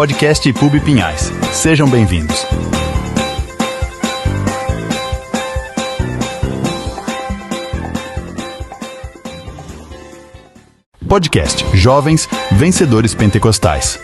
podcast IPUB Pinhais. Sejam bem-vindos. Podcast Jovens Vencedores Pentecostais.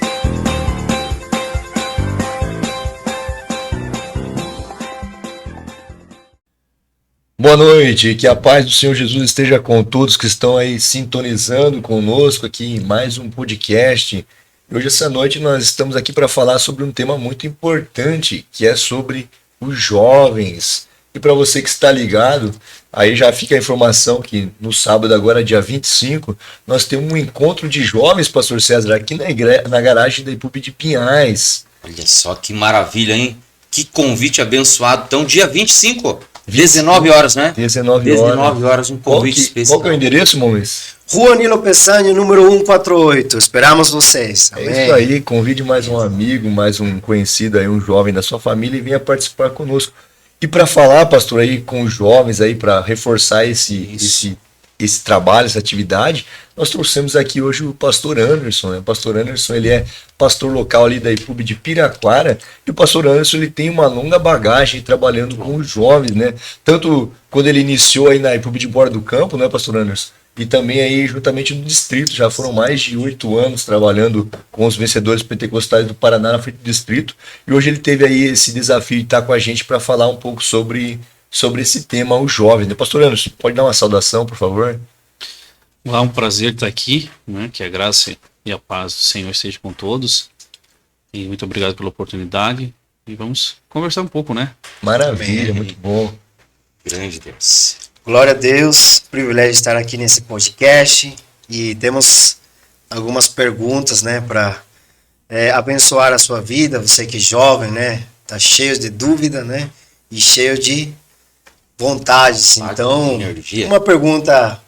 Boa noite, que a paz do Senhor Jesus esteja com todos que estão aí sintonizando conosco aqui em mais um podcast. E hoje, essa noite, nós estamos aqui para falar sobre um tema muito importante, que é sobre os jovens. E para você que está ligado, aí já fica a informação que no sábado, agora dia 25, nós temos um encontro de jovens, Pastor César, aqui na garagem da IPUB de Pinhais. Olha só que maravilha, hein? Que convite abençoado. Então, dia 25, 19 horas, né? 19 horas, um convite especial. Qual que é o endereço, Moisés? Rua Nilo Peçanha, número 148. Esperamos vocês. Amém. É isso aí, convide mais um amigo, mais um conhecido aí, um jovem da sua família e venha participar conosco. E para falar, pastor, aí com os jovens aí, para reforçar esse trabalho, essa atividade, nós trouxemos aqui hoje o pastor Anderson, né? O pastor Anderson, ele é pastor local ali da IPUB de Piraquara, e o pastor Anderson, ele tem uma longa bagagem trabalhando com os jovens, né? Tanto quando ele iniciou aí na IPUB de Borda do Campo, né, pastor Anderson? E também aí juntamente no distrito, já foram mais de 8 anos trabalhando com os vencedores pentecostais do Paraná na frente do distrito, e hoje ele teve aí esse desafio de estar com a gente para falar um pouco sobre esse tema, os jovens, né? Pastor Anderson, pode dar uma saudação, por favor? É um prazer estar aqui, né? Que a graça e a paz do Senhor esteja com todos, e muito obrigado pela oportunidade, e vamos conversar um pouco, né? Maravilha, Amém. muito bom. Grande Deus. Glória a Deus, privilégio de estar aqui nesse podcast e temos algumas perguntas, né, para abençoar a sua vida. Você que é jovem, né, tá cheio de dúvida, né, e cheio de vontades. Então, uma pergunta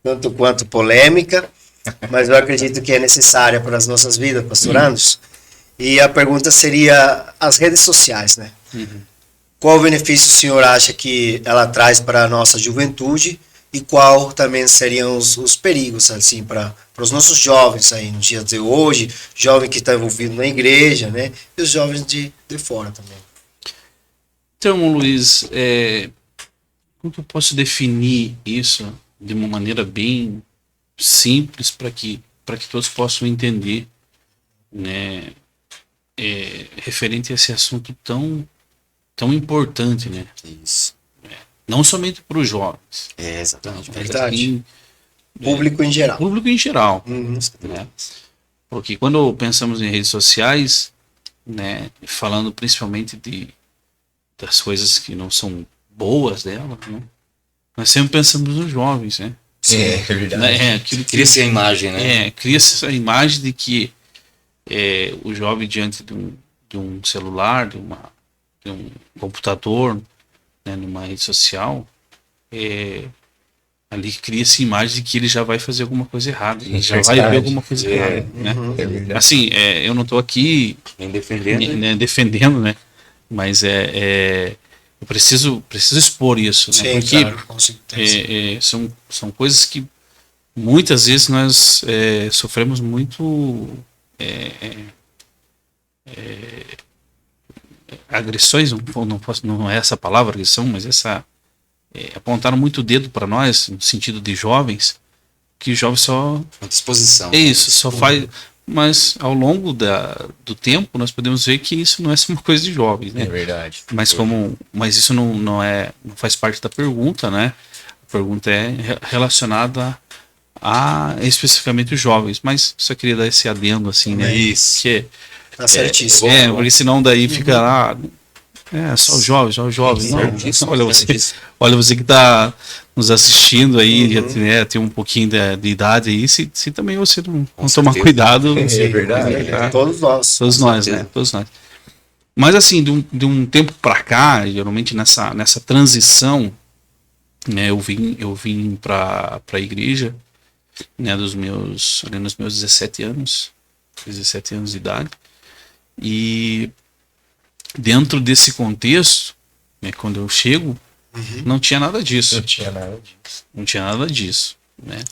tanto quanto polêmica, mas eu acredito que é necessária para as nossas vidas, pastor Anderson. E a pergunta seria as redes sociais, né? Qual benefício o senhor acha que ela traz para a nossa juventude e qual também seriam os perigos assim para os nossos jovens aí nos dias de hoje, jovem que está envolvido na igreja, né? E os jovens de fora também. Então, Luiz, como que eu posso definir isso de uma maneira bem simples para que todos possam entender, né? Referente a esse assunto tão importante, né? Isso. Não somente para os jovens. Exatamente. Mas Verdade. assim, Público em geral. Público em geral. Uhum. Né? Porque quando pensamos em redes sociais, né, falando principalmente das coisas que não são boas dela, né, nós sempre pensamos nos jovens, né? Sim, é verdade. Cria-se a imagem, né? Cria-se essa imagem de que o jovem diante de um celular, de um computador, né, numa rede social, ali cria-se a imagem de que ele já vai fazer alguma coisa errada, ele já vai ver alguma coisa errada, né? É verdade. Assim, eu não estou aqui Nem defendendo. né, defendendo, né? Mas eu preciso expor isso, né? Sim, Porque claro, com certeza. são coisas que muitas vezes nós sofremos muito agressões, não é essa palavra agressão, mas apontaram muito o dedo para nós no sentido de jovens, que jovens só Uma disposição. só faz, mas ao longo do tempo nós podemos ver que isso não é só uma coisa de jovens, né? É verdade. Mas isso não faz parte da pergunta, né? A pergunta é relacionada a especificamente os jovens, mas só queria dar esse adendo assim, né? Isso. Que Tá certíssimo. porque senão daí fica lá, só os jovens, só os jovens. Não, olha você que está nos assistindo aí, já tem um pouquinho de idade aí, se também você não tomar cuidado. É verdade. tá? Todos nós. Todos nós, né? Todos nós. Mas assim, de um tempo para cá, geralmente nessa transição, né, eu vim para a igreja, né, nos meus 17 anos de idade, e dentro desse contexto, né, quando eu chego, não tinha nada disso. Não tinha nada disso. Não tinha nada disso, né?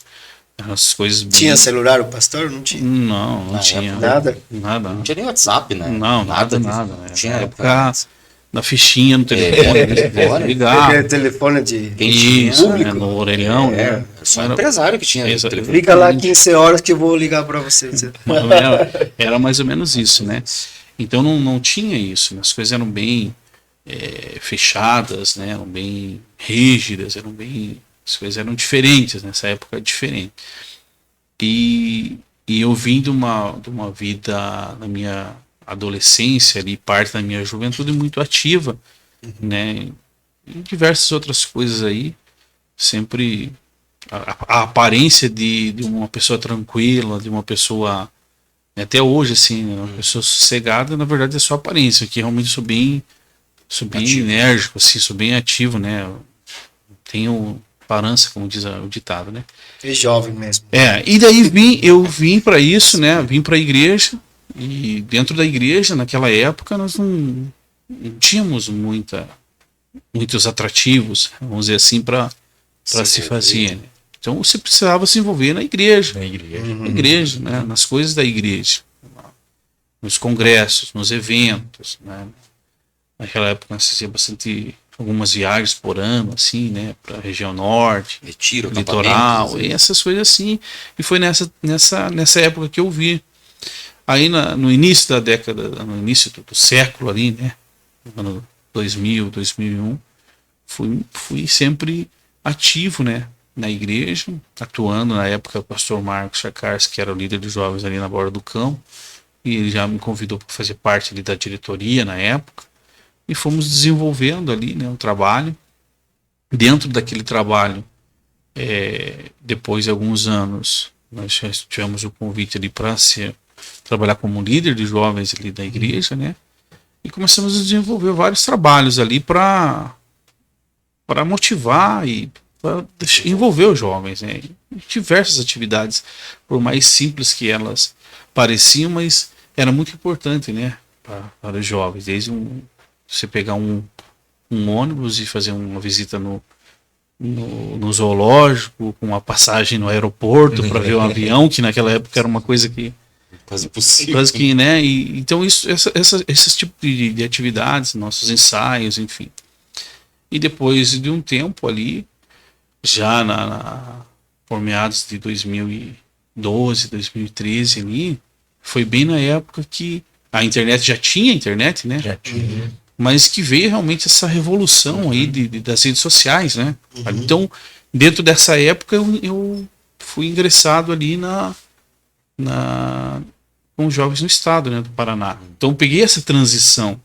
Eram as coisas bem... Tinha celular o pastor? Não tinha. Não Na tinha. época, Nada? Nada. Não tinha nem WhatsApp, né? Não, nada. disso. Né? Não tinha Na época. época da fichinha no telefone, ligar. Aquele telefone de... Quem tinha, Isso, público. né, no orelhão, né? Era só empresário que tinha Exa- telefone. Liga lá 15 horas que eu vou ligar para você. Era mais ou menos isso, né? Então não tinha isso, né? As coisas eram bem fechadas, né? Eram bem rígidas, as coisas eram diferentes, nessa época era diferente. E eu vim de uma vida na minha adolescência, ali, parte da minha juventude muito ativa, né? E diversas outras coisas aí, sempre a aparência de uma pessoa tranquila, de uma pessoa, até hoje, assim, né, uma pessoa sossegada, na verdade é só aparência, que realmente sou bem enérgico, assim, sou bem ativo, né? Eu tenho parança, como diz o ditado, né? É jovem mesmo. E daí eu vim para isso, né? Vim para a igreja, e dentro da igreja, naquela época, nós não tínhamos muitos atrativos, vamos dizer assim, para se fazer, né? Então você precisava se envolver na igreja, na igreja, né? Nas coisas da igreja, nos congressos, nos eventos, né? Naquela época nós fazíamos bastante, algumas viagens por ano, assim, né? Para a região norte, Retiro, litoral, acampamentos, e essas coisas assim. E foi nessa época que eu vi. Aí no início da década, no início do século ali, né? No ano 2000, 2001, fui sempre ativo, né? Na igreja, atuando. Na época o pastor Marcos Chacars, que era o líder dos jovens ali na Borda do Cão, e ele já me convidou para fazer parte ali da diretoria na época, e fomos desenvolvendo ali, né, um trabalho. Dentro daquele trabalho, depois de alguns anos, nós já tivemos o convite ali para trabalhar como líder de jovens ali da igreja, né? E começamos a desenvolver vários trabalhos ali para motivar e para envolver os jovens, né? Em diversas atividades, por mais simples que elas pareciam, mas era muito importante, né? Para os jovens, desde você pegar um ônibus e fazer uma visita no zoológico, com uma passagem no aeroporto para ver um avião, que naquela época era uma coisa que Quase possível. quase que, né? E, então esses tipos de atividades, nossos ensaios, enfim. E depois de um tempo ali, já por meados de 2012, 2013 ali, foi bem na época que a internet já tinha internet, né? Já tinha. Mas que veio realmente essa revolução aí das redes sociais, né? Então, dentro dessa época, eu fui ingressado ali com os jovens no estado, né, do Paraná. Então, eu peguei essa transição,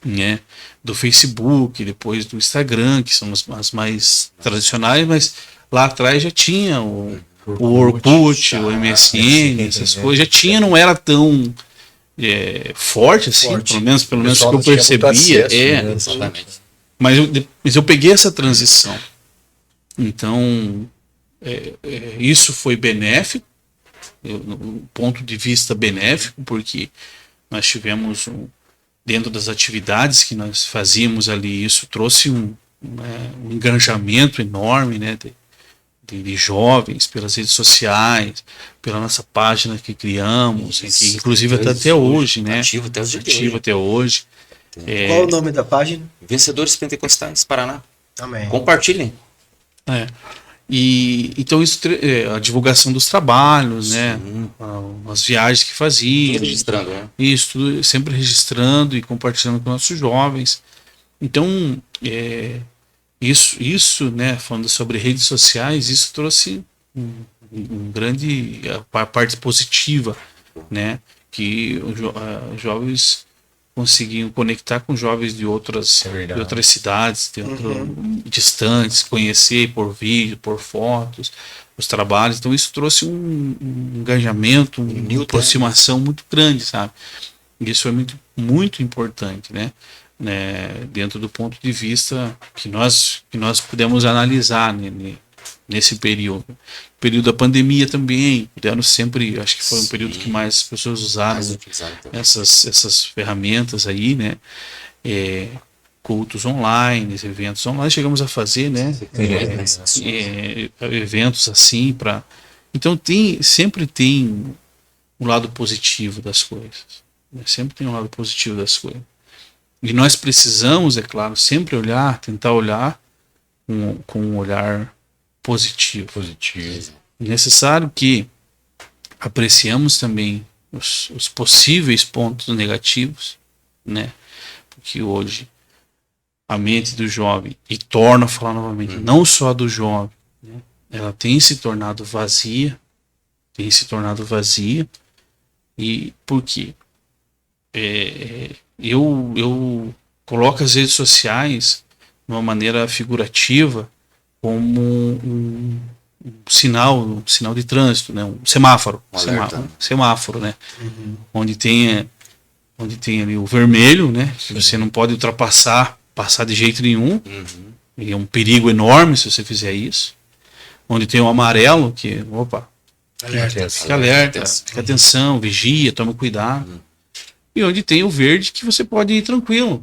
né, do Facebook, depois do Instagram, que são as mais tradicionais, mas lá atrás já tinha o Orkut, o MSN, essas coisas. Já tinha, não era tão forte assim, pelo menos que eu percebia. Exatamente. Mas eu peguei essa transição. Então, isso foi benéfico, no ponto de vista benéfico, porque nós tivemos, dentro das atividades que nós fazíamos ali, isso trouxe um engajamento enorme, né, de jovens pelas redes sociais, pela nossa página que criamos, que inclusive até hoje, né? Ativo até hoje. Qual o nome da página? Vencedores Pentecostais, Paraná. Amém. Compartilhem. E então isso, a divulgação dos trabalhos, né? As viagens que fazíamos. Tudo registrando, né? Isso, tudo sempre registrando e compartilhando com nossos jovens. Então, isso, né, falando sobre redes sociais, isso trouxe um grande a parte positiva, né, que os jovens conseguiam conectar com jovens de outras cidades, distantes, conhecer por vídeo, por fotos, os trabalhos. Então isso trouxe um engajamento, uma aproximação muito grande, sabe? Isso foi muito, muito importante, né? Dentro do ponto de vista que nós pudemos analisar, né, nesse período da pandemia também, puderam sempre, acho que foi um período que mais pessoas usaram essas ferramentas aí, né, cultos online, eventos online, chegamos a fazer, né, eventos assim Então sempre tem um lado positivo das coisas. Né? Sempre tem um lado positivo das coisas. E nós precisamos, é claro, sempre tentar olhar com um olhar positivo. É necessário que apreciamos também os possíveis pontos negativos, né? Porque hoje a mente do jovem, e torno a falar novamente, não só do jovem, né? Ela tem se tornado vazia, e por quê? Eu coloco as redes sociais de uma maneira figurativa como um sinal de trânsito, né? Um semáforo, semáforo, né? Onde tem ali o vermelho, né? Que você não pode passar de jeito nenhum. E é um perigo enorme se você fizer isso. Onde tem o amarelo, que, opa, fica alerta, fica atenção, vigia, toma cuidado. E onde tem o verde, que você pode ir tranquilo.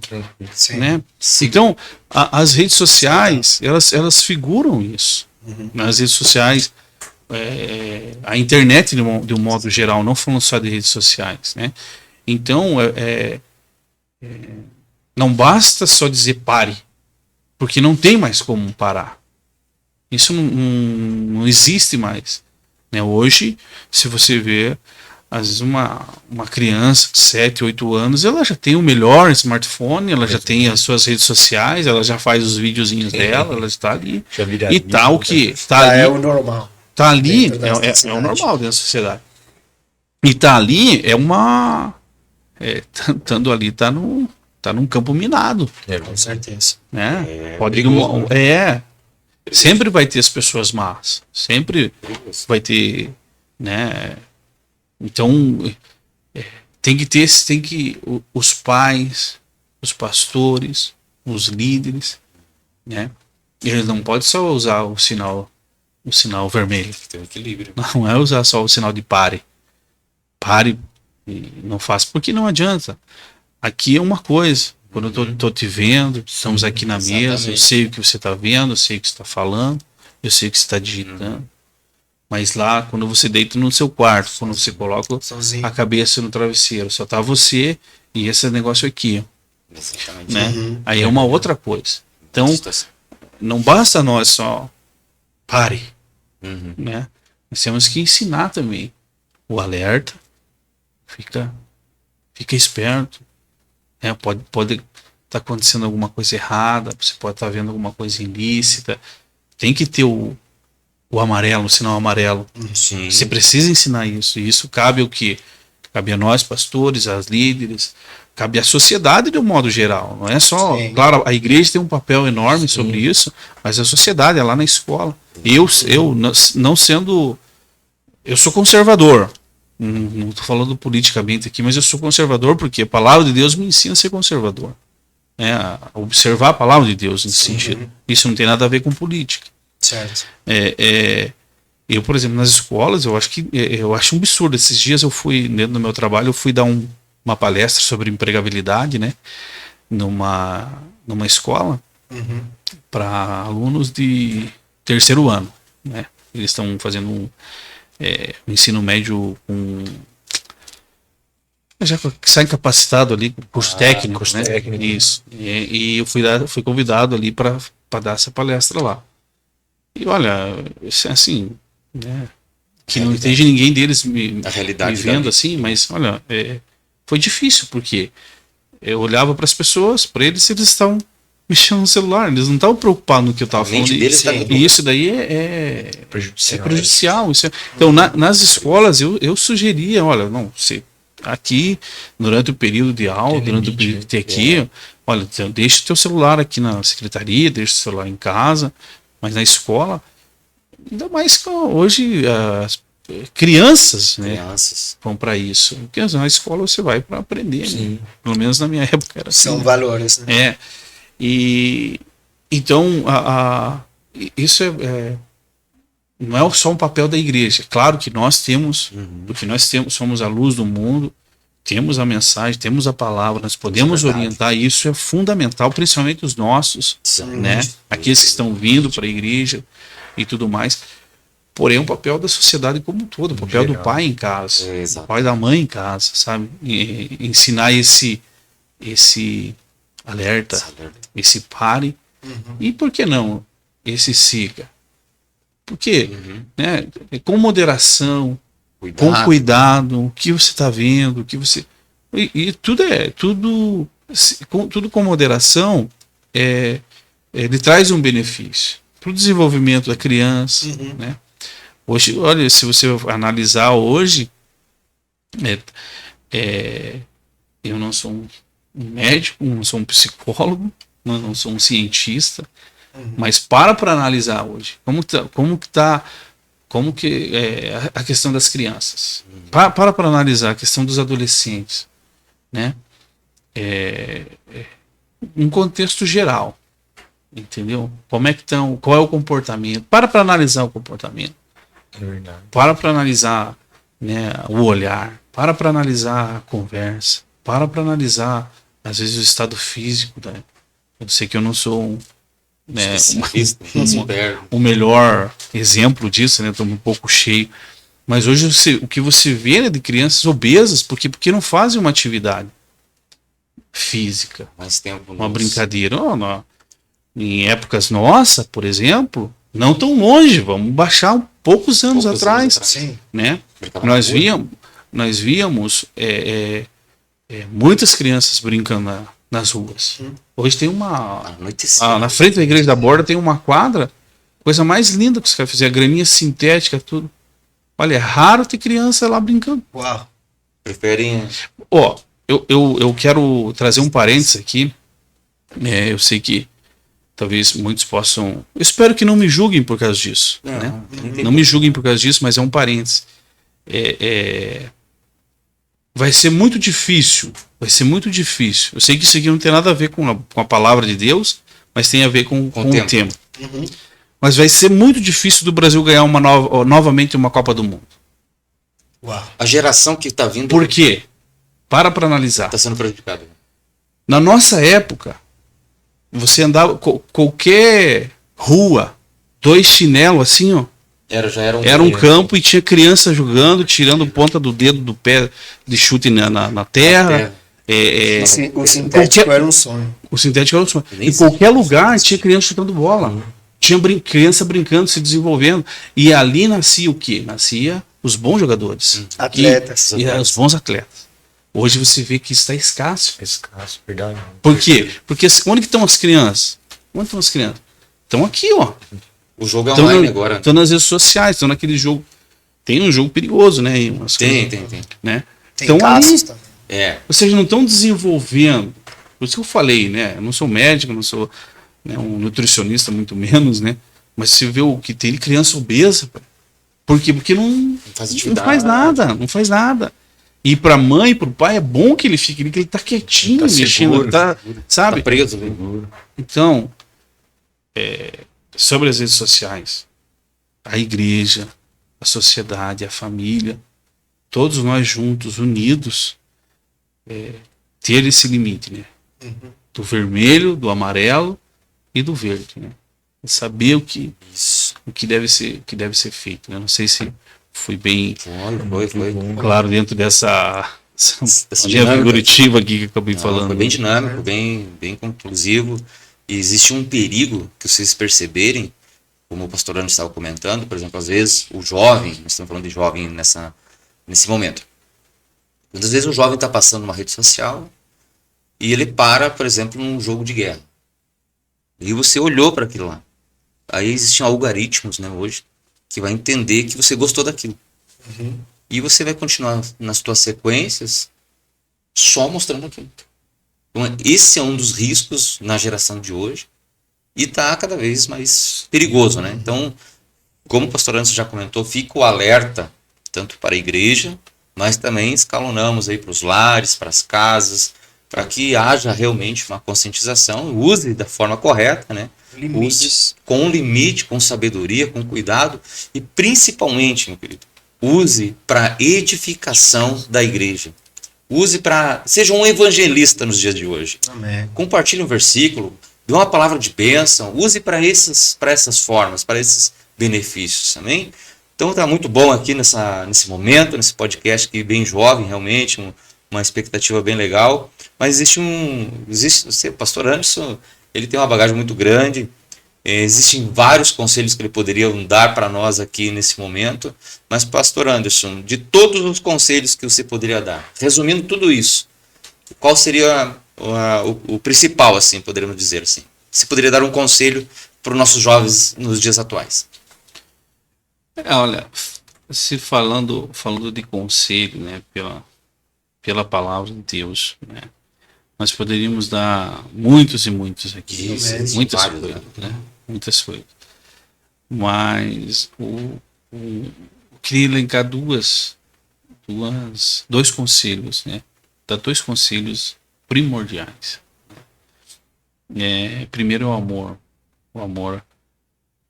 Sim. Né? Então, as redes sociais, elas figuram isso. Nas redes sociais, a internet de um modo geral, não falando só de redes sociais, né? Então, não basta só dizer pare, porque não tem mais como parar. Isso não existe mais. Né? Hoje, se você vê, às vezes uma criança de 7, 8 anos, ela já tem o melhor smartphone, ela já tem as suas redes sociais, ela já faz os videozinhos dela, ela está ali. E tá o que? Tá ali, é o normal. Tá ali, é o normal dentro da sociedade. E tá ali, estando ali, tá num campo minado. Com certeza. Né? Sempre vai ter as pessoas más. Sempre vai ter, né? Então, tem que os pais, os pastores, os líderes, né? Eles não podem só usar o sinal vermelho. Tem um equilíbrio. Não é usar só o sinal de pare. Pare e não faça, porque não adianta. Aqui é uma coisa. Quando eu tô te vendo, estamos aqui na mesa, eu sei o que você está vendo, eu sei o que você está falando, eu sei o que você está digitando. Mas lá, quando você deita no seu quarto, quando você coloca Sozinho. a cabeça no travesseiro, só tá você e esse negócio aqui. Exatamente. Né? Aí é uma outra coisa. Então, não basta nós só pare. Né? Nós temos que ensinar também o alerta. Fica esperto. Né? Pode estar acontecendo alguma coisa errada, você pode estar vendo alguma coisa ilícita. Tem que ter o amarelo, o sinal amarelo. Sim. Você precisa ensinar isso. E isso cabe o quê? Cabe a nós, pastores, aos líderes, cabe à sociedade de um modo geral. Não é só. Sim. Claro, a igreja tem um papel enorme sobre isso, mas a sociedade é lá na escola. Eu não sendo. Eu sou conservador. Não estou falando politicamente aqui, mas eu sou conservador porque a palavra de Deus me ensina a ser conservador. Né? A observar a palavra de Deus nesse sentido. Isso não tem nada a ver com política. Certo. Eu, por exemplo, nas escolas, eu acho um absurdo. Esses dias eu fui, dentro do meu trabalho, eu fui dar uma palestra sobre empregabilidade, né? Numa escola para alunos de terceiro ano, né? Eles estão fazendo um ensino médio com já sai capacitado ali, curso técnico, curso né? técnico. Isso. E eu fui convidado ali para dar essa palestra lá. E olha, assim, né? Que não entende ninguém deles me vendo assim, mas olha, foi difícil, porque eu olhava para as pessoas, para eles estão mexendo no celular, eles não estavam preocupados no que eu estava falando. E isso daí é prejudicial. Então, nas escolas, eu sugeria, olha, não, você aqui, durante o período de aula, durante o período de aqui, olha, deixa o teu celular aqui na secretaria, deixa o celular em casa, mas na escola, ainda mais que hoje as crianças, né, vão para isso. Porque na escola você vai para aprender, né? Pelo menos na minha época era assim. São valores, né? E então isso não é só um papel da igreja. Claro que nós temos, porque nós somos a luz do mundo, temos a mensagem, temos a palavra, nós podemos orientar, e isso é fundamental, principalmente os nossos, né? Aqueles que estão vindo para a igreja e tudo mais. porém é um papel da sociedade como um todo, o papel do pai em casa, Exato. o pai da mãe em casa, sabe? Ensinar esse alerta, esse pare, e por que não esse siga? Porque, né, com moderação, com cuidado, o que você está vendo, o que você... E tudo com moderação, ele traz um benefício para o desenvolvimento da criança, né? Hoje, olha, se você analisar hoje, eu não sou um médico, não sou um psicólogo, não sou um cientista, mas para analisar hoje como que é a questão das crianças, para analisar a questão dos adolescentes, né? Um contexto geral, entendeu? Como é que estão, qual é o comportamento, para analisar o comportamento, para analisar, né, o olhar, para analisar a conversa, para analisar às vezes o estado físico, né? Eu sei que eu não sou o melhor exemplo disso, né? Estou um pouco cheio. Mas hoje o que você vê, né, de crianças obesas, porque não fazem uma atividade física, Mais tempo uma brincadeira. Em épocas nossas, por exemplo, não tão longe, vamos baixar poucos anos atrás, Sim. né? Brincava Nós víamos muitas crianças brincando nas ruas. Hoje tem na frente da Igreja da Borda tem uma quadra, coisa mais linda que os caras fizeram, graninha sintética, tudo. Olha, é raro ter criança lá brincando. Uau. Preferem. Eu quero trazer um parênteses aqui. Eu sei que talvez muitos possam... Eu espero que não me julguem por causa disso. Né? Não me julguem por causa disso, mas é um parênteses. Vai ser muito difícil. Eu sei que isso aqui não tem nada a ver com a palavra de Deus, mas tem a ver com o tempo. Mas vai ser muito difícil do Brasil ganhar novamente uma Copa do Mundo. Uau. A geração que está vindo. Por quê? Para analisar. Está sendo prejudicada. Na nossa época, você andava qualquer rua, 2 chinelos assim, ó. Era um campo e tinha criança jogando, tirando ponta do dedo do pé de chute na terra. O sintético era um sonho. O sintético era um sonho. Em qualquer lugar tinha criança chutando bola. Tinha criança brincando, se desenvolvendo. E ali nascia o quê? Nascia os bons jogadores. Atletas. E os bons atletas. Hoje você vê que isso está escasso. Escasso, verdade. Por quê? Porque onde que estão as crianças? Onde estão as crianças? Estão aqui, ó. O jogo é online agora. Estão nas redes sociais, estão naquele jogo. Tem um jogo perigoso, né? Tem. Né? Tem Então casos ali, também. ou seja, não estão desenvolvendo. Por isso que eu falei, né? Eu não sou médico, não sou, né, um nutricionista, muito menos, né? Mas você vê o que tem criança obesa. Por quê? Porque não faz nada. E para a mãe, para o pai, é bom que ele fique, que ele tá quietinho, Tá mexendo, seguro, sabe? Tá preso. Né? Então, sobre as redes sociais, a igreja, a sociedade, a família, todos nós juntos, unidos, ter esse limite, né? Do vermelho, do amarelo e do verde, né? E saber o que deve ser feito, né? Não sei se fui bem Foi. claro dentro dessa dinâmica figurativa aqui que eu acabei falando. Foi bem dinâmico, bem conclusivo. E existe um perigo que vocês perceberem, como o pastor Ana estava comentando, por exemplo, às vezes o jovem, nós estamos falando de jovem nesse momento, às vezes o jovem está passando uma rede social e ele para, por exemplo, num jogo de guerra. E você olhou para aquilo lá. Aí existem algoritmos, né, hoje, que vai entender que você gostou daquilo. E você vai continuar nas suas sequências só mostrando aquilo. Então, esse é um dos riscos na geração de hoje e está cada vez mais perigoso, né? Então, como o pastor Anderson já comentou, fica o alerta tanto para a igreja, mas também escalonamos aí para os lares, para as casas, para que haja realmente uma conscientização, use da forma correta, né? Use com limite, com sabedoria, com cuidado e principalmente, meu querido, use para edificação da igreja. Use para... Seja um evangelista nos dias de hoje. Amém. Compartilhe um versículo, dê uma palavra de bênção, use para essas formas, para esses benefícios, amém? Então tá muito bom aqui nesse momento, nesse podcast aqui, bem jovem realmente, uma expectativa bem legal. Mas o pastor Anderson, ele tem uma bagagem muito grande. Existem vários conselhos que ele poderia dar para nós aqui nesse momento. Mas, pastor Anderson, de todos os conselhos que você poderia dar, resumindo tudo isso, qual seria o principal, assim, poderíamos dizer assim? Você poderia dar um conselho para os nossos jovens nos dias atuais? Olha, se falando de conselho, né, pela palavra de Deus, né, nós poderíamos dar muitos e muitos aqui, muitas vários, coisas, né, muitas coisas. Mas eu queria elencar dois conselhos, né, dar dois conselhos primordiais. Primeiro é o amor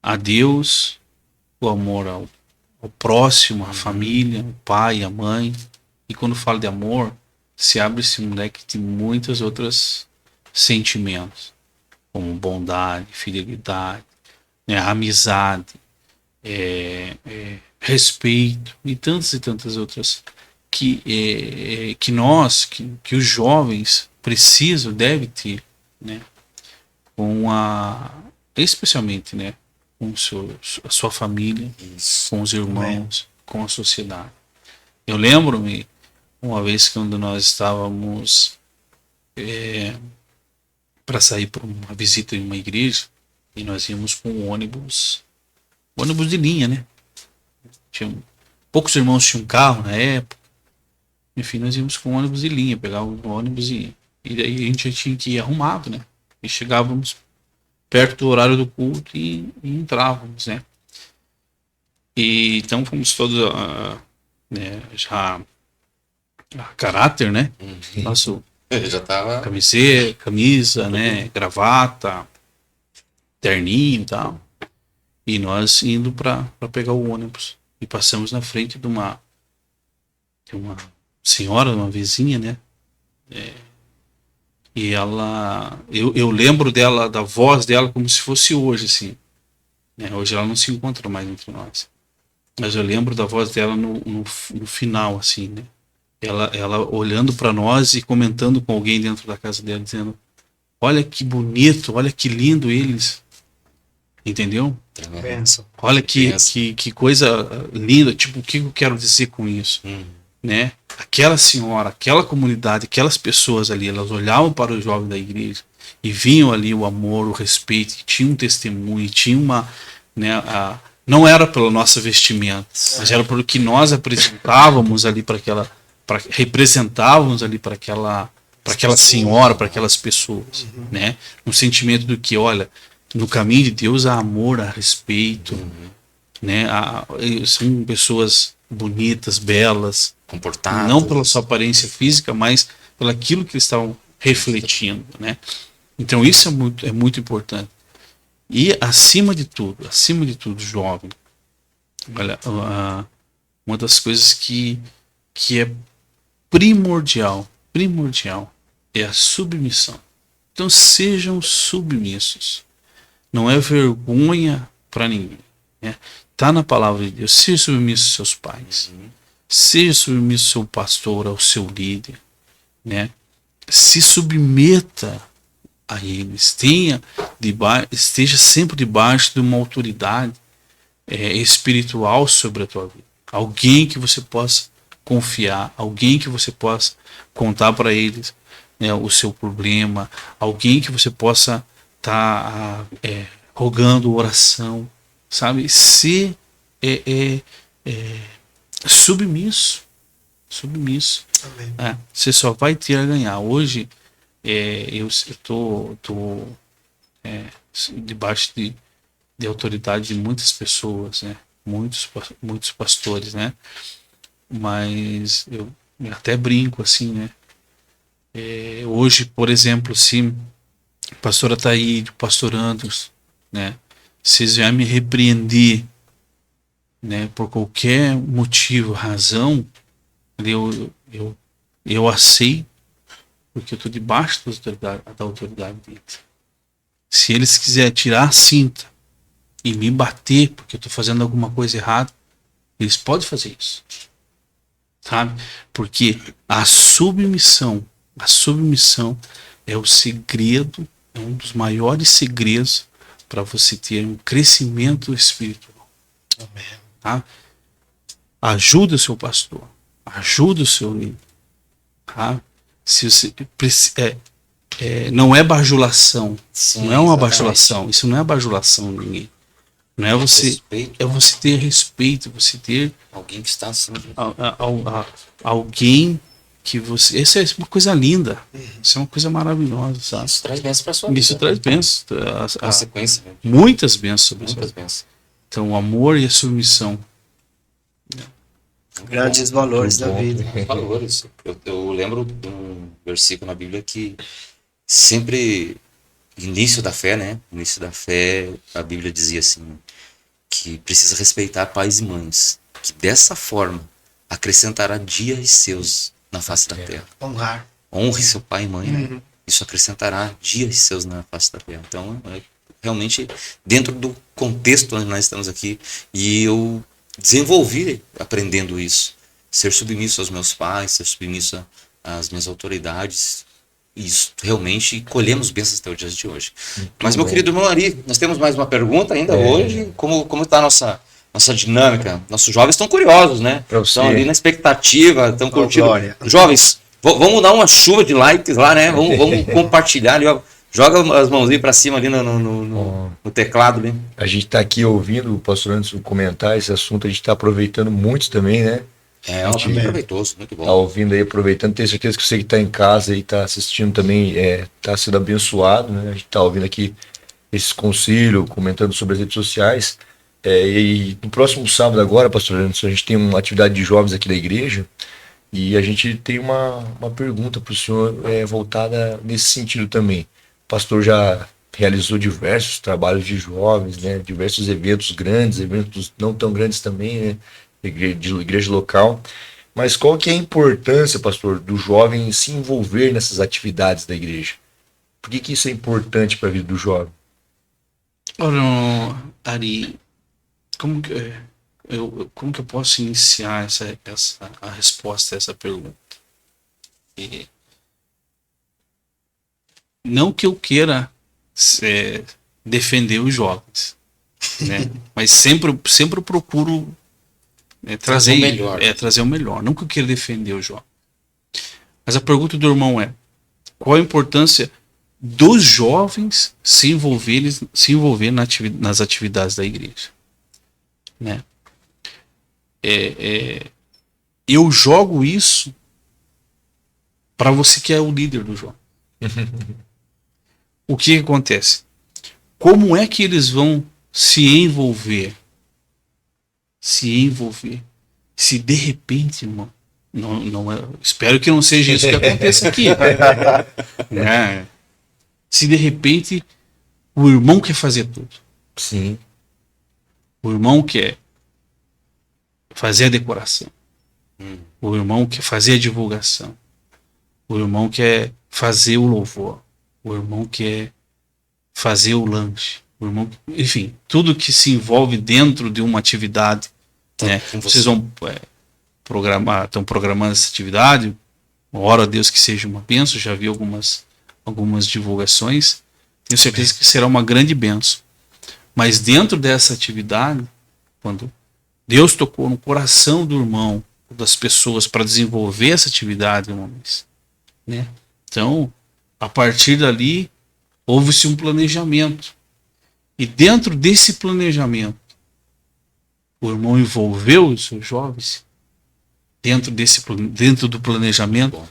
a Deus, o amor ao próximo, à família, o pai, a mãe. E quando falo de amor, se abre esse leque de muitos outros sentimentos, como bondade, fidelidade, né, amizade, respeito e tantas outras que os jovens precisam, devem ter, né, especialmente, né, com a sua família, com os irmãos, com a sociedade. Eu lembro-me uma vez quando nós estávamos para sair para uma visita em uma igreja e nós íamos com um ônibus de linha, né? Poucos irmãos tinham carro na época. Enfim, nós íamos com um ônibus de linha, pegava o ônibus e daí a gente já tinha que ir arrumado, né? E chegávamos perto do horário do culto e entrávamos, né? E então fomos todos né, já a caráter, né? Nosso Já tava. camisa, né? Gravata, terninho e tal. E nós indo para pegar o ônibus. E passamos na frente de uma senhora, uma vizinha, né? E ela, eu lembro dela, da voz dela como se fosse hoje, assim, né? Hoje ela não se encontra mais entre nós, mas eu lembro da voz dela no final, assim, né? Ela olhando para nós e comentando com alguém dentro da casa dela, dizendo: olha que bonito, olha que lindo eles, entendeu? Penso. Olha que coisa linda, tipo, o que eu quero dizer com isso? Né? Aquela senhora, aquela comunidade, aquelas pessoas ali, elas olhavam para o jovem da igreja e viam ali o amor, o respeito, tinha um testemunho, tinha uma, né, não era pela nossa vestimenta, mas era pelo que nós apresentávamos ali representávamos ali para aquela senhora, para aquelas pessoas, né? Um sentimento do que, olha, no caminho de Deus há amor, há respeito, né? São pessoas bonitas, belas, Comportadas. não pela sua aparência física, mas pelo aquilo que eles estavam refletindo, né? Então isso é muito importante. E acima de tudo, jovem, olha, uma das coisas que é primordial é a submissão. Então sejam submissos. Não é vergonha para ninguém, né? Tá na palavra de Deus. Seja submisso aos seus pais. Seja submisso ao seu pastor, ao seu líder, né? Se submeta a eles. Esteja sempre debaixo de uma autoridade espiritual sobre a tua vida. Alguém que você possa confiar, alguém que você possa contar para eles, né, o seu problema, alguém que você possa estar rogando oração, sabe? Se submisso. Você só vai ter a ganhar. Hoje eu estou debaixo de autoridade de muitas pessoas, né? Muitos pastores, né? Mas eu até brinco assim, né? Hoje, por exemplo, se a pastora Taíde, o pastor Anderson, né? Vocês vão me repreender, né? Por qualquer motivo, razão, eu aceito, porque eu estou debaixo da autoridade deles. Se eles quiserem tirar a cinta e me bater porque eu estou fazendo alguma coisa errada, Eles podem fazer isso. Sabe? Porque a submissão é o segredo, é um dos maiores segredos para você ter um crescimento espiritual. Amém. Tá? Ajuda o seu pastor, ajuda o seu líder. Tá? Se você, não é bajulação, Sim, não é uma exatamente. bajulação, isso não é bajulação de ninguém. Não é você, Respeito, é você ter respeito, você ter alguém que está acima de alguém que você. Essa é uma coisa linda, isso é uma coisa maravilhosa, sabe? isso traz bênçãos para sua vida. Isso traz bênçãos, Consequência, né? muitas bênçãos sobre isso. Muitas bênçãos. Então, o amor e a submissão. Grandes valores da vida. Valores. Eu lembro de um versículo na Bíblia que sempre, início da fé, né? Início da fé, a Bíblia dizia assim, que precisa respeitar pais e mães, que dessa forma acrescentará dias seus na face da terra. Honrar. Honre seu pai e mãe, né? Isso acrescentará dias seus na face da terra. Então, realmente, dentro do contexto onde nós estamos aqui, e eu desenvolvi aprendendo isso. Ser submisso aos meus pais, ser submisso às minhas autoridades. Isso, realmente, colhemos bênçãos até o dia de hoje. Mas, meu querido irmão Ari, nós temos mais uma pergunta ainda hoje. Como está a nossa dinâmica? Nossos jovens estão curiosos, né? Pra você. Estão ali na expectativa, estão curtindo. glória. Jovens, vamos dar uma chuva de likes lá, né? Vamos compartilhar ali, ó. Joga as mãozinhas para cima ali no teclado ali. A gente está aqui ouvindo o pastor Anderson comentar esse assunto, a gente está aproveitando muito também, né? É um assunto proveitoso, muito bom. Tá ouvindo aí, aproveitando. Tenho certeza que você que está em casa e está assistindo também está sendo abençoado, né? A gente está ouvindo aqui esse concílio, comentando sobre as redes sociais. E no próximo sábado agora, pastor Anderson, a gente tem uma atividade de jovens aqui da igreja e a gente tem uma pergunta para o senhor voltada nesse sentido também. O pastor já realizou diversos trabalhos de jovens, né? Diversos eventos grandes, eventos não tão grandes também, né? De igreja local. Mas qual que é a importância, pastor, do jovem se envolver nessas atividades da igreja? Por que isso é importante para a vida do jovem? Ora, Ari, como que eu posso iniciar a resposta a essa pergunta? Não que eu queira defender os jovens, né? Mas sempre procuro trazer o melhor. Não que eu queira defender o jovem. Mas a pergunta do irmão é: qual a importância dos jovens se envolver nas atividades da igreja, né? Eu jogo isso para você que é o líder do jovem. O que acontece? Como é que eles vão se envolver? Se de repente, irmão, espero que não seja isso que aconteça aqui, né? Se de repente o irmão quer fazer tudo. Sim. O irmão quer fazer a decoração. O irmão quer fazer a divulgação. O irmão quer fazer o louvor. O irmão quer fazer o lanche. O irmão, enfim, tudo que se envolve dentro de uma atividade, né? Vocês vão estão programando essa atividade. Ora a Deus que seja uma bênção. Já vi algumas divulgações. Tenho certeza que será uma grande bênção. Mas dentro dessa atividade, quando Deus tocou no coração do irmão, das pessoas, para desenvolver essa atividade, irmãos, né? Então, a partir dali, houve-se um planejamento. E dentro desse planejamento, o irmão envolveu os seus jovens dentro do planejamento.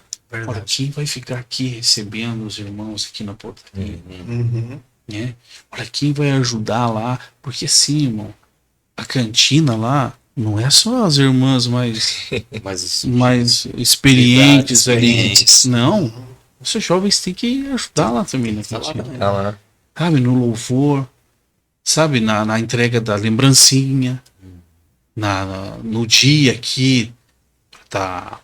Olha, quem vai ficar aqui recebendo os irmãos aqui na portaria? Né? Olha, quem vai ajudar lá? Porque assim, irmão, a cantina lá não é só as irmãs mais experientes ali. Não, os jovens têm que ajudar lá também na cantina. Sabe, no louvor, sabe, na entrega da lembrancinha, no dia aqui, tá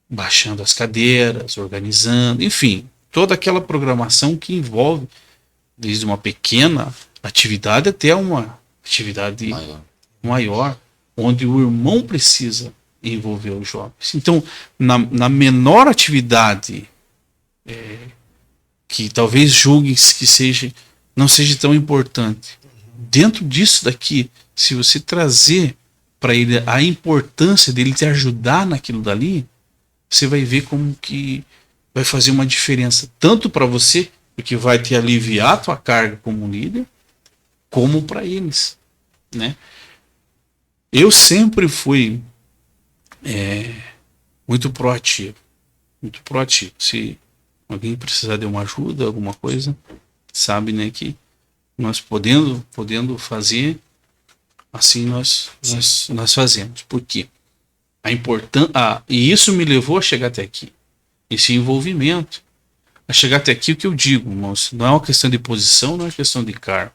baixando as cadeiras, organizando, enfim, toda aquela programação que envolve desde uma pequena atividade até uma atividade maior, onde o irmão precisa envolver os jovens. Então, na menor atividade que talvez julguem que não seja tão importante, dentro disso daqui, se você trazer para ele a importância dele te ajudar naquilo dali, você vai ver como que vai fazer uma diferença, tanto para você, porque vai te aliviar a tua carga como líder, como para eles, né? Eu sempre fui muito proativo. Se alguém precisar de uma ajuda, alguma coisa, sabe, né, que nós podendo fazer, assim nós fazemos. Por quê? E isso me levou a chegar até aqui. Esse envolvimento. A chegar até aqui, o que eu digo, irmãos, não é uma questão de posição, não é uma questão de cargo.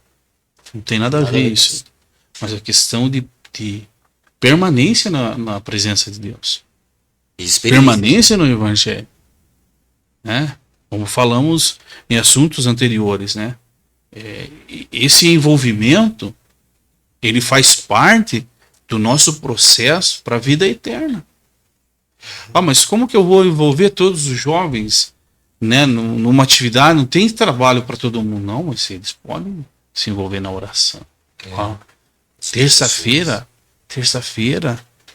Não tem nada a ver isso. Mas é questão de permanência na presença de Deus. Permanência no Evangelho. Né? Como falamos em assuntos anteriores, né? Esse envolvimento, ele faz parte do nosso processo para a vida eterna. Mas como que eu vou envolver todos os jovens, né, numa atividade? Não tem trabalho para todo mundo, não, mas eles podem se envolver na oração. Terça-feira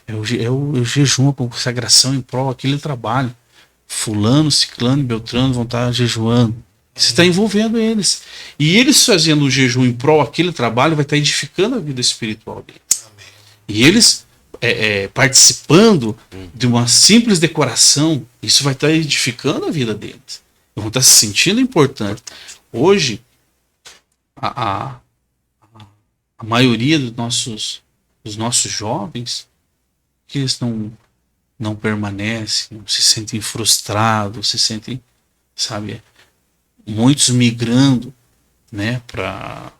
é o jejum, a consagração em prol daquele trabalho. Fulano, ciclano, beltrano vão estar jejuando. Você está envolvendo eles. E eles fazendo o jejum em prol daquele trabalho vai estar edificando a vida espiritual deles. Amém. E eles participando de uma simples decoração, isso vai estar edificando a vida deles. Vão estar se sentindo importante. Hoje, a maioria dos nossos jovens, que eles não permanecem, se sentem frustrados, se sentem, sabe, muitos migrando, né, para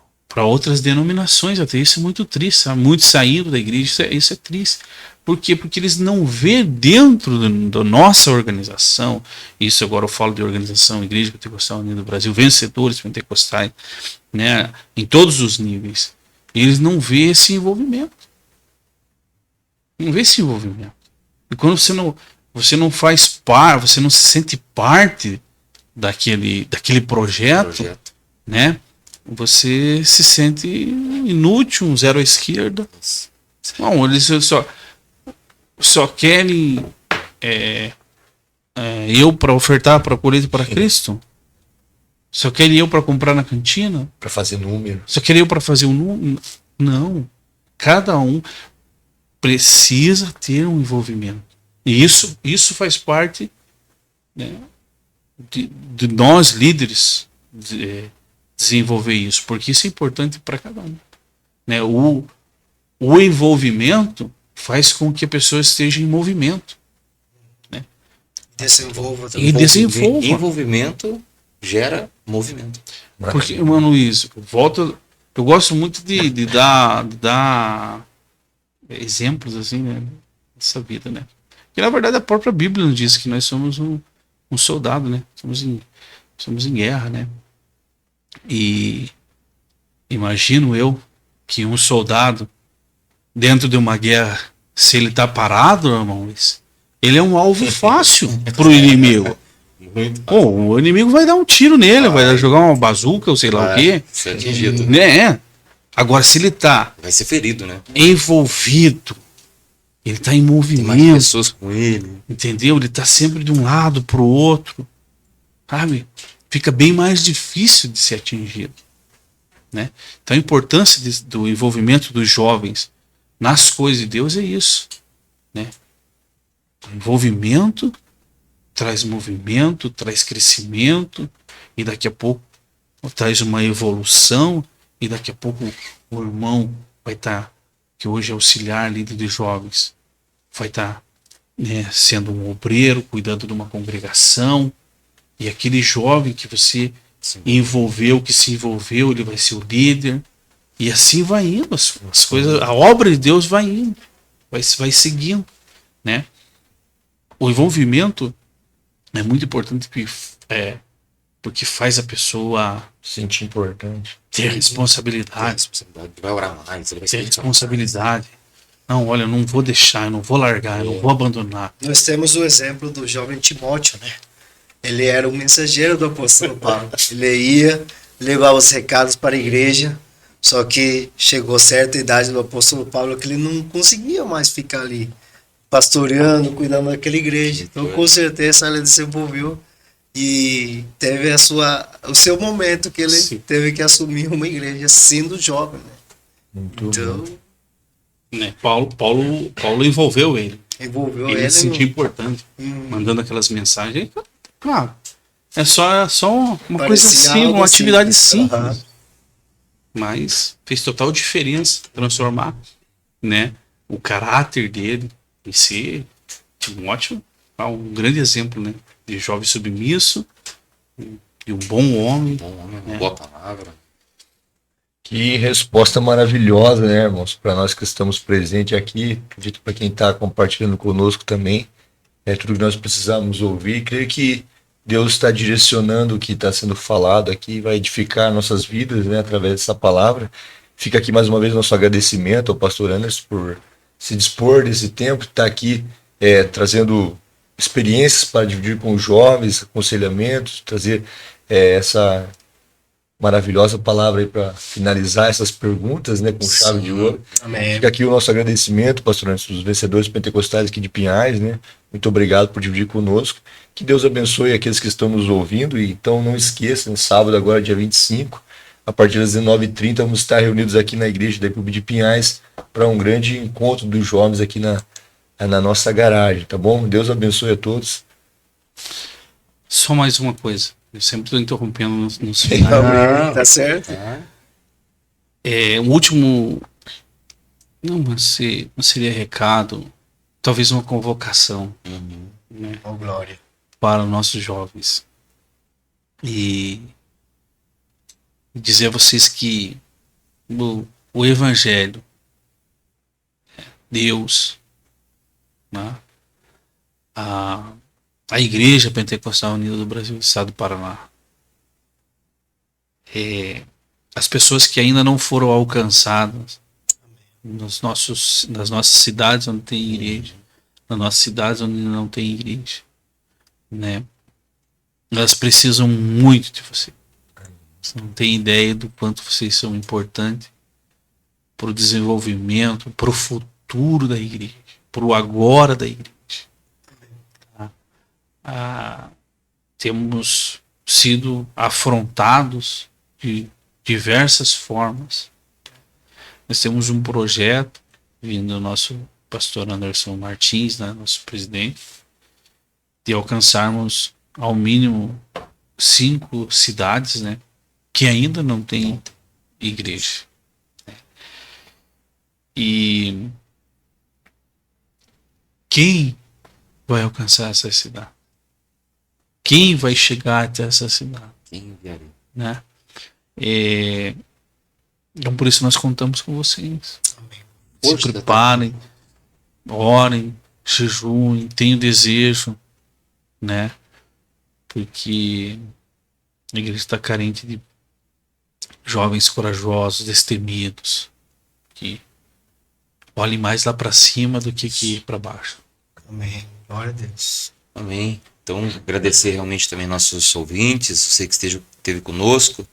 outras denominações. Até isso é muito triste, sabe? Muitos saindo da igreja, isso é triste. Por quê? Porque eles não vê dentro da nossa organização, isso agora eu falo de organização, Igreja Pentecostal Unida do Brasil, vencedores pentecostais, né, em todos os níveis, eles não vê esse envolvimento. Não vê esse envolvimento. E quando você não faz parte, você não se sente parte daquele projeto, né? Você se sente inútil, um zero à esquerda. Não, eles só querem eu para ofertar para a colheita para Cristo. Só querem eu para comprar na cantina. Para fazer número. Só querem eu para fazer um número. Não. Cada um precisa ter um envolvimento. E isso faz parte, né, de nós líderes desenvolver isso, porque isso é importante para cada um, né? O envolvimento faz com que a pessoa esteja em movimento, né? Desenvolva também. E desenvolva. Envolvimento gera movimento. Porque, mano, Luiz, eu gosto muito de dar exemplos assim, né, dessa vida, né? Que na verdade a própria Bíblia nos diz que nós somos um soldado, né? Somos em guerra, né? E imagino eu que um soldado dentro de uma guerra, se ele tá parado, irmãos, ele é um alvo fácil pro inimigo. O inimigo vai dar um tiro nele, vai jogar uma bazuca ou sei lá o quê. Ser atingido. Né? Agora, se ele tá Vai ser ferido, né? envolvido, ele tá em Tem mais movimento, pessoas com ele. entendeu? Ele tá sempre de um lado pro outro, sabe? Fica bem mais difícil de ser atingido, né? Então a importância do envolvimento dos jovens nas coisas de Deus é isso, né? O envolvimento traz movimento, traz crescimento, e daqui a pouco traz uma evolução, e daqui a pouco o irmão vai estar, que hoje é auxiliar líder de jovens, vai estar, né, sendo um obreiro, cuidando de uma congregação, e aquele jovem que você envolveu, que se envolveu, ele vai ser o líder, e assim vai indo, as coisas, a obra de Deus vai indo, vai seguindo, né? O envolvimento é muito importante porque faz a pessoa Sentir importante. ter responsabilidade, Vai orar mais, ele vai ter ser responsabilidade. Não, olha, eu não vou deixar, eu não vou largar, eu não vou abandonar. Nós temos o exemplo do jovem Timóteo, né? Ele era o mensageiro do apóstolo Paulo. Ele ia, levava os recados para a igreja, só que chegou certa idade do apóstolo Paulo que ele não conseguia mais ficar ali pastoreando, cuidando daquela igreja. Então, com certeza, ele desenvolveu e teve o seu momento que ele Sim. teve que assumir uma igreja sendo jovem, né? Muito Então, bom. Né? Paulo envolveu ele. envolveu Ele ele se sentiu importante, mandando aquelas mensagens. E, claro, é só uma coisa Parecia simples, algo uma atividade simples. simples. Aham. Mas fez total diferença transformar, né, o caráter dele em si. Timóteo é um grande exemplo, né, de jovem submisso, de um bom homem. Bom homem, É. boa palavra. Que resposta maravilhosa, né, irmãos? Para nós que estamos presentes aqui, acredito para quem está compartilhando conosco também, é tudo que nós precisamos ouvir. Creio que Deus está direcionando o que está sendo falado aqui, vai edificar nossas vidas, né, através dessa palavra. Fica aqui mais uma vez nosso agradecimento ao pastor Anderson por se dispor desse tempo, estar aqui trazendo experiências para dividir com os jovens, aconselhamentos, trazer essa maravilhosa palavra aí para finalizar essas perguntas, né, com chave de ouro. Amém. Fica aqui o nosso agradecimento, pastor Anderson, dos vencedores pentecostais aqui de Pinhais, né? Muito obrigado por dividir conosco. Que Deus abençoe aqueles que estão nos ouvindo. E então não esqueçam, sábado agora, dia 25, a partir das 19h30, vamos estar reunidos aqui na igreja da IPUB de Pinhais para um grande encontro dos jovens aqui na nossa garagem, tá bom? Deus abençoe a todos. Só mais uma coisa, eu sempre estou interrompendo nos finais. Amém. Tá certo? O último, não seria recado, talvez uma convocação, né, Oh, glória. para os nossos jovens. E dizer a vocês que o Evangelho, Deus, né, a Igreja Pentecostal Unida do Brasil do Estado do Paraná, as pessoas que ainda não foram alcançadas nas nossas cidades onde tem igreja, nas nossas cidades onde não tem igreja, né? Elas precisam muito de você. Você não tem ideia do quanto vocês são importantes para o desenvolvimento, para o futuro da igreja, para o agora da igreja. Tá? Temos sido afrontados de diversas formas. Nós temos um projeto vindo do nosso pastor Anderson Martins, né, nosso presidente, de alcançarmos ao mínimo 5 cidades, né, que ainda não tem igreja. E quem vai alcançar essa cidade? Quem vai chegar até essa cidade? Quem enviaria? Né? Então por isso nós contamos com vocês. Se Força da preparem, orem, jejuem, tenham desejo, né? Porque a igreja está carente de jovens corajosos, destemidos, que olhem mais lá para cima do que aqui para baixo. Amém. Glória a Deus. Amém. Então, agradecer realmente também nossos ouvintes, você que esteve conosco.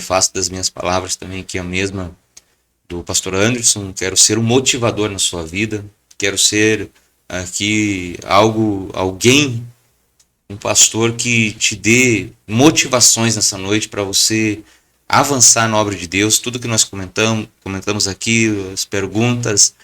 Faço das minhas palavras também que a mesma do pastor Anderson. Quero ser um motivador na sua vida. Quero ser aqui alguém, um pastor que te dê motivações nessa noite para você avançar na obra de Deus. Tudo que nós comentamos aqui, as perguntas,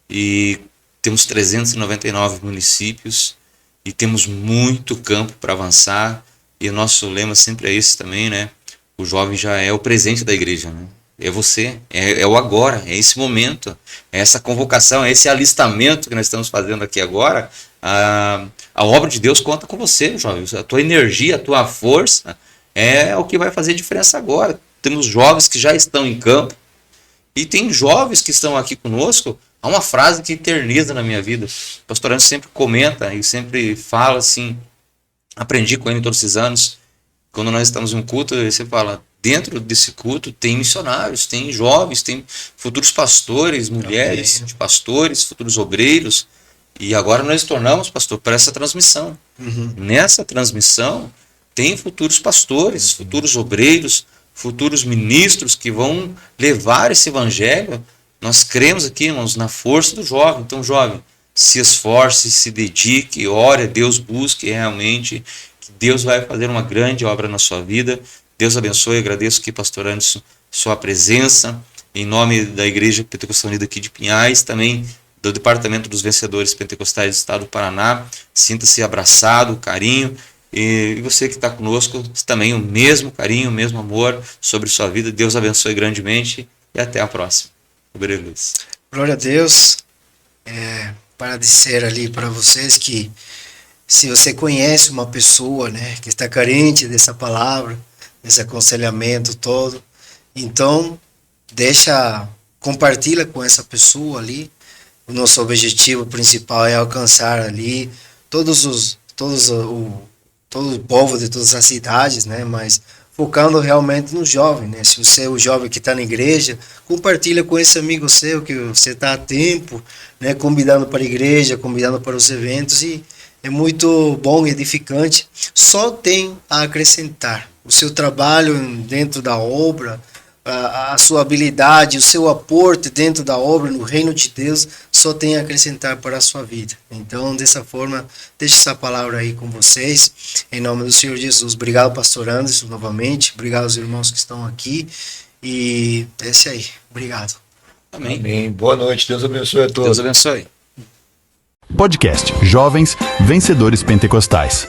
e temos 399 municípios e temos muito campo para avançar, e o nosso lema sempre é esse também, né? O jovem já é o presente da igreja, né? É você, é o agora, é esse momento, é essa convocação, é esse alistamento que nós estamos fazendo aqui agora. A obra de Deus conta com você, jovem. A tua energia, a tua força é o que vai fazer diferença agora. Temos jovens que já estão em campo e tem jovens que estão aqui conosco. Há uma frase que eterniza na minha vida. O pastor Anderson sempre comenta e sempre fala assim, aprendi com ele todos esses anos. Quando nós estamos em um culto, ele sempre fala, dentro desse culto tem missionários, tem jovens, tem futuros pastores, mulheres de pastores, futuros obreiros. E agora nós tornamos, pastor, para essa transmissão. Nessa transmissão tem futuros pastores, futuros obreiros, futuros ministros que vão levar esse evangelho. Nós cremos aqui, irmãos, na força do jovem. Então, jovem, se esforce, se dedique, ore a Deus, busque realmente, que Deus vai fazer uma grande obra na sua vida. Deus abençoe, agradeço aqui, pastor Anderson, sua presença, em nome da Igreja Pentecostal Unida aqui de Pinhais, também do Departamento dos Vencedores Pentecostais do Estado do Paraná. Sinta-se abraçado, carinho, e você que está conosco, também o mesmo carinho, o mesmo amor sobre sua vida. Deus abençoe grandemente e até a próxima. Obrigado. Glória a Deus. Para dizer ali para vocês que se você conhece uma pessoa, né, que está carente dessa palavra, desse aconselhamento todo, então compartilha com essa pessoa ali. O nosso objetivo principal é alcançar ali todo o povo de todas as cidades, né? Mas focando realmente no jovem, né? Se você é o jovem que está na igreja, compartilha com esse amigo seu que você está a tempo, né? Convidando para a igreja, convidando para os eventos, e é muito bom e edificante. Só tem a acrescentar. O seu trabalho dentro da obra, a sua habilidade, o seu aporte dentro da obra, no reino de Deus, só tem a acrescentar para a sua vida. Então, dessa forma, deixo essa palavra aí com vocês, em nome do Senhor Jesus. Obrigado, pastor Anderson, novamente. Obrigado aos irmãos que estão aqui. E é isso aí. Obrigado. Amém. Amém. Boa noite. Deus abençoe a todos. Deus abençoe. Podcast Jovens Vencedores Pentecostais.